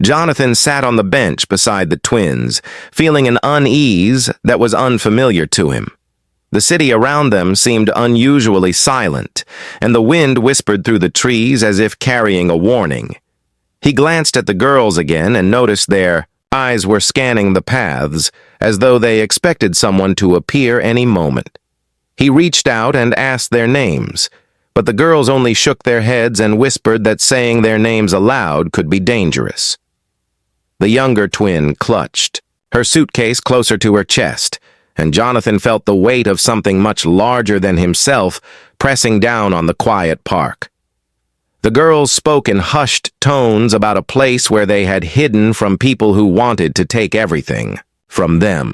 Jonathan sat on the bench beside the twins, feeling an unease that was unfamiliar to him. The city around them seemed unusually silent, and the wind whispered through the trees as if carrying a warning. He glanced at the girls again and noticed their eyes were scanning the paths, as though they expected someone to appear any moment. He reached out and asked their names, but the girls only shook their heads and whispered that saying their names aloud could be dangerous. The younger twin clutched, her suitcase closer to her chest, and Jonathan felt the weight of something much larger than himself pressing down on the quiet park. The girls spoke in hushed tones about a place where they had hidden from people who wanted to take everything from them,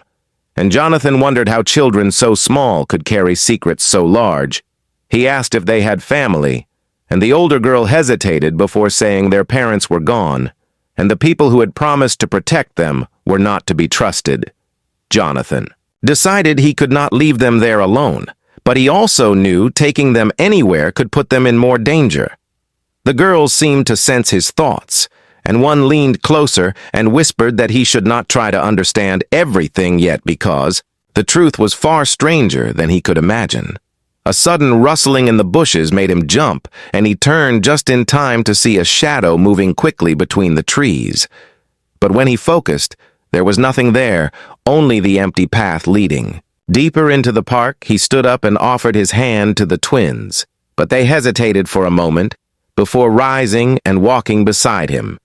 and Jonathan wondered how children so small could carry secrets so large. He asked if they had family, and the older girl hesitated before saying their parents were gone, and the people who had promised to protect them were not to be trusted. Jonathan decided he could not leave them there alone, but he also knew taking them anywhere could put them in more danger. The girls seemed to sense his thoughts, and one leaned closer and whispered that he should not try to understand everything yet because the truth was far stranger than he could imagine. A sudden rustling in the bushes made him jump, and he turned just in time to see a shadow moving quickly between the trees. But when he focused, there was nothing there, only the empty path leading. Deeper into the park, he stood up and offered his hand to the twins, but they hesitated for a moment before rising and walking beside him,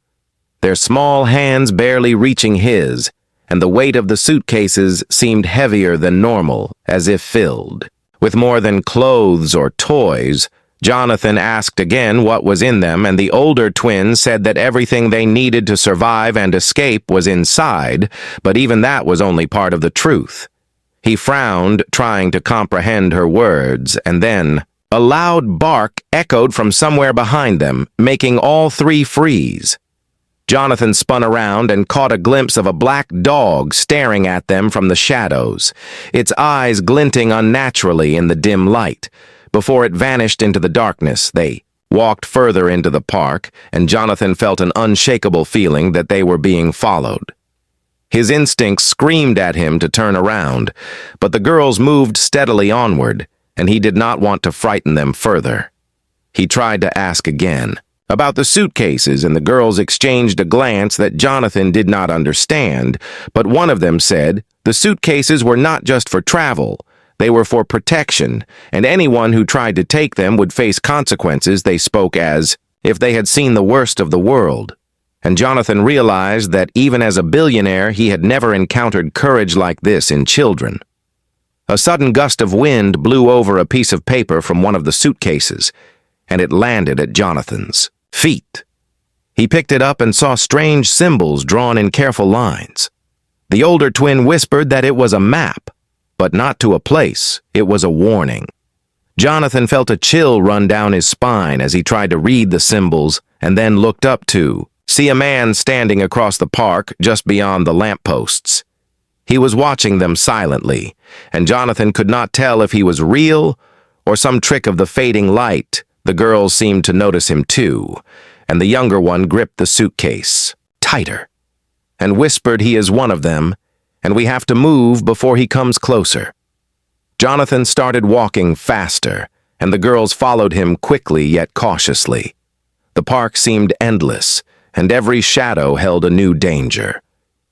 their small hands barely reaching his, and the weight of the suitcases seemed heavier than normal, as if filled with more than clothes or toys. Jonathan asked again what was in them, and the older twin said that everything they needed to survive and escape was inside, but even that was only part of the truth. He frowned, trying to comprehend her words, and then a loud bark echoed from somewhere behind them, making all three freeze. Jonathan spun around and caught a glimpse of a black dog staring at them from the shadows, its eyes glinting unnaturally in the dim light. Before it vanished into the darkness, they walked further into the park, and Jonathan felt an unshakable feeling that they were being followed. His instincts screamed at him to turn around, but the girls moved steadily onward, and he did not want to frighten them further. He tried to ask again about the suitcases, and the girls exchanged a glance that Jonathan did not understand, but one of them said the suitcases were not just for travel, they were for protection, and anyone who tried to take them would face consequences. They spoke as if they had seen the worst of the world, and Jonathan realized that even as a billionaire he had never encountered courage like this in children. A sudden gust of wind blew over a piece of paper from one of the suitcases, and it landed at Jonathan's feet. He picked it up and saw strange symbols drawn in careful lines. The older twin whispered that it was a map, but not to a place. It was a warning. Jonathan felt a chill run down his spine as he tried to read the symbols and then looked up to see a man standing across the park just beyond the lampposts. He was watching them silently, and Jonathan could not tell if he was real or some trick of the fading light. The girls seemed to notice him too, and the younger one gripped the suitcase tighter and whispered, "He is one of them, and we have to move before he comes closer." Jonathan started walking faster, and the girls followed him quickly yet cautiously. The park seemed endless, and every shadow held a new danger.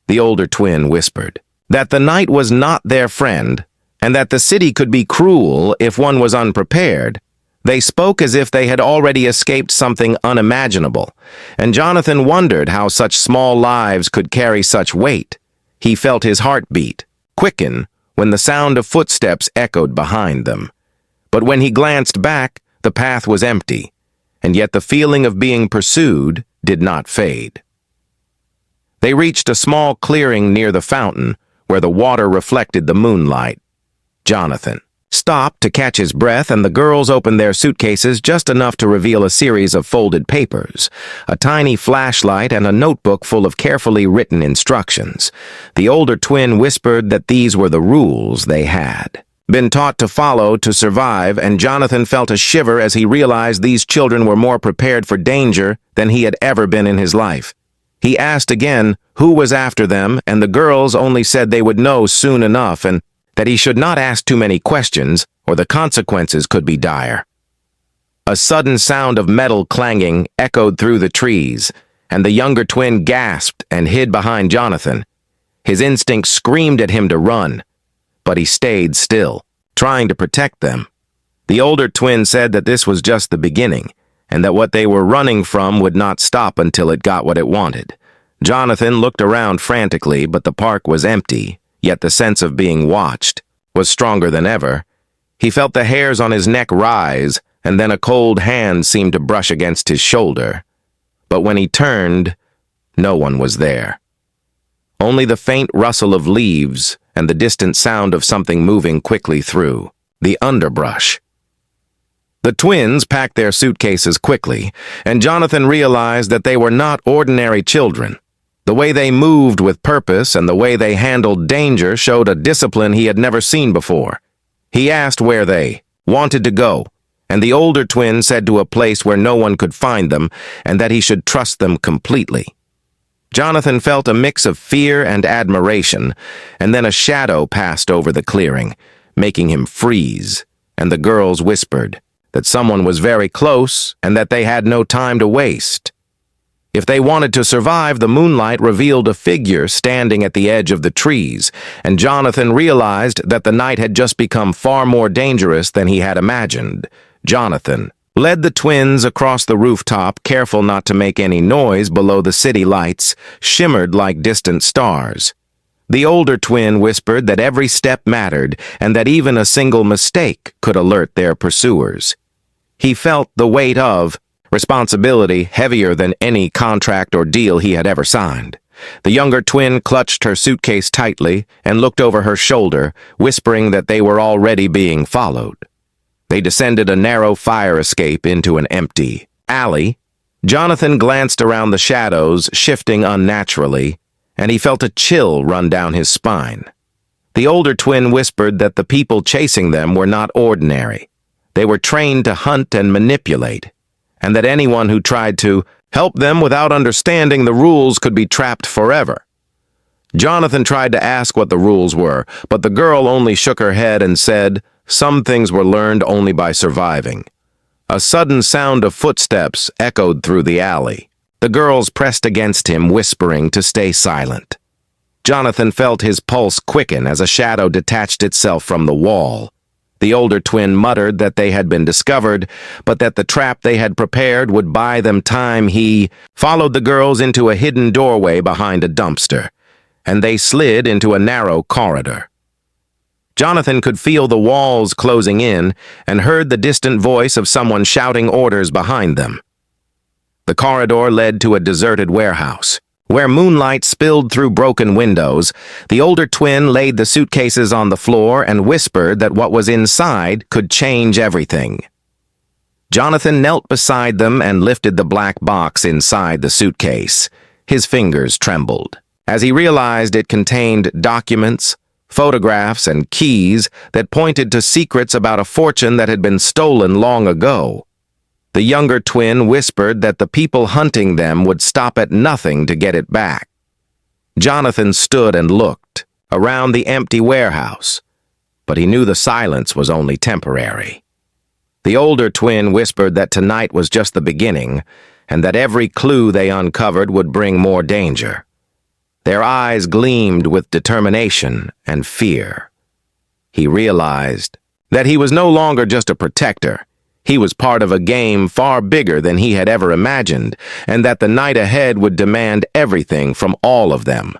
The older twin whispered that the night was not their friend, and that the city could be cruel if one was unprepared. They spoke as if they had already escaped something unimaginable, and Jonathan wondered how such small lives could carry such weight. He felt his heartbeat quicken when the sound of footsteps echoed behind them. But when he glanced back, the path was empty, and yet the feeling of being pursued did not fade. They reached a small clearing near the fountain, where the water reflected the moonlight. Jonathan stopped to catch his breath, and the girls opened their suitcases just enough to reveal a series of folded papers, a tiny flashlight, and a notebook full of carefully written instructions. The older twin whispered that these were the rules they had been taught to follow to survive, and Jonathan felt a shiver as he realized these children were more prepared for danger than he had ever been in his life. He asked again who was after them, and the girls only said they would know soon enough and that he should not ask too many questions or the consequences could be dire. A sudden sound of metal clanging echoed through the trees, and the younger twin gasped and hid behind Jonathan. His instinct screamed at him to run, but he stayed still, trying to protect them. The older twin said that this was just the beginning, and that what they were running from would not stop until it got what it wanted. Jonathan looked around frantically, but the park was empty, yet the sense of being watched was stronger than ever. He felt the hairs on his neck rise, and then a cold hand seemed to brush against his shoulder. But when he turned, no one was there. Only the faint rustle of leaves and the distant sound of something moving quickly through the underbrush. The twins packed their suitcases quickly, and Jonathan realized that they were not ordinary children. The way they moved with purpose and the way they handled danger showed a discipline he had never seen before. He asked where they wanted to go, and the older twin said to a place where no one could find them and that he should trust them completely. Jonathan felt a mix of fear and admiration, and then a shadow passed over the clearing, making him freeze, and the girls whispered that someone was very close and that they had no time to waste. If they wanted to survive, the moonlight revealed a figure standing at the edge of the trees, and Jonathan realized that the night had just become far more dangerous than he had imagined. Jonathan led the twins across the rooftop, careful not to make any noise below the city lights, shimmered like distant stars. The older twin whispered that every step mattered and that even a single mistake could alert their pursuers. He felt the weight of responsibility heavier than any contract or deal he had ever signed. The younger twin clutched her suitcase tightly and looked over her shoulder, whispering that they were already being followed. They descended a narrow fire escape into an empty alley. Jonathan glanced around the shadows, shifting unnaturally, and he felt a chill run down his spine. The older twin whispered that the people chasing them were not ordinary. They were trained to hunt and manipulate, and that anyone who tried to help them without understanding the rules could be trapped forever. Jonathan tried to ask what the rules were, but the girl only shook her head and said, "Some things were learned only by surviving." A sudden sound of footsteps echoed through the alley. The girls pressed against him, whispering to stay silent. Jonathan felt his pulse quicken as a shadow detached itself from the wall. The older twin muttered that they had been discovered, but that the trap they had prepared would buy them time. He followed the girls into a hidden doorway behind a dumpster, and they slid into a narrow corridor. Jonathan could feel the walls closing in and heard the distant voice of someone shouting orders behind them. The corridor led to a deserted warehouse. Where moonlight spilled through broken windows, the older twin laid the suitcases on the floor and whispered that what was inside could change everything. Jonathan knelt beside them and lifted the black box inside the suitcase. His fingers trembled as he realized it contained documents, photographs, and keys that pointed to secrets about a fortune that had been stolen long ago. The younger twin whispered that the people hunting them would stop at nothing to get it back. Jonathan stood and looked around the empty warehouse, but he knew the silence was only temporary. The older twin whispered that tonight was just the beginning, and that every clue they uncovered would bring more danger. Their eyes gleamed with determination and fear. He realized that he was no longer just a protector. He was part of a game far bigger than he had ever imagined, and that the night ahead would demand everything from all of them.